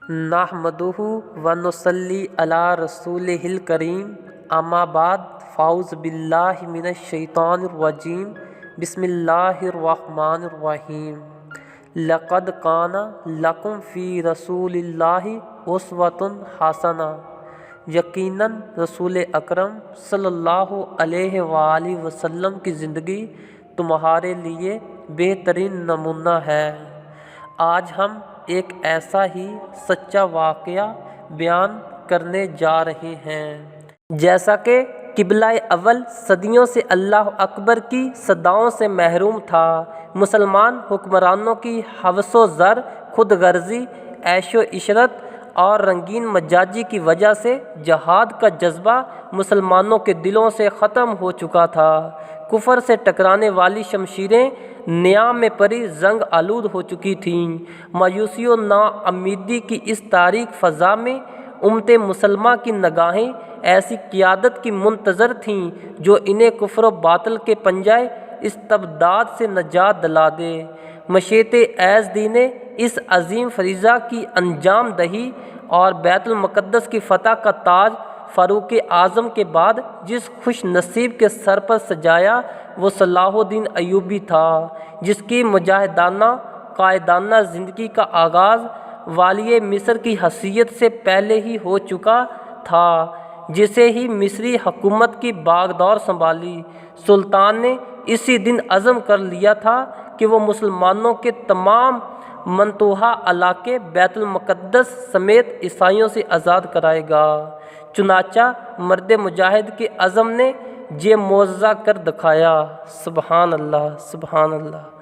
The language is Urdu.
نحمدہ ونصلی علی رسولہ الکریم، اما بعد، فاعوذ باللہ من الشیطان الرجیم، بسم اللہ الرحمن الرحیم۔ لقد کان لکم فی رسول اللہ اسوۃ حسنہ، یقیناً رسول اکرم صلی اللہ علیہ وآلہ وسلم کی زندگی تمہارے لیے بہترین نمونہ ہے۔ آج ہم ایک ایسا ہی سچا واقعہ بیان کرنے جا رہے ہیں۔ جیسا کہ قبلہ اول صدیوں سے اللہ اکبر کی صداؤں سے محروم تھا، مسلمان حکمرانوں کی ہوس و زر، خود غرضی، عیش و عشرت اور رنگین مزاجی کی وجہ سے جہاد کا جذبہ مسلمانوں کے دلوں سے ختم ہو چکا تھا۔ کفر سے ٹکرانے والی شمشیریں نیام میں پری زنگ آلود ہو چکی تھیں۔ مایوسی و ناامیدی کی اس تاریک فضا میں امت مسلمہ کی نگاہیں ایسی قیادت کی منتظر تھیں جو انہیں کفر و باطل کے پنجہ استبداد سے نجات دلا دے۔ مشیت ایزدی نے اس عظیم فریضہ کی انجام دہی اور بیت المقدس کی فتح کا تاج فاروق اعظم کے بعد جس خوش نصیب کے سر پر سجایا وہ صلاح الدین ایوبی تھا، جس کی مجاہدانہ قائدانہ زندگی کا آغاز والی مصر کی حیثیت سے پہلے ہی ہو چکا تھا، جسے ہی مصری حکومت کی باگدور سنبھالی۔ سلطان نے اسی دن عزم کر لیا تھا کہ وہ مسلمانوں کے تمام منتوہہ علاقے بیت المقدس سمیت عیسائیوں سے آزاد کرائے گا۔ چنانچہ مرد مجاہد کے عزم نے یہ معجزہ کر دکھایا۔ سبحان اللہ، سبحان اللہ۔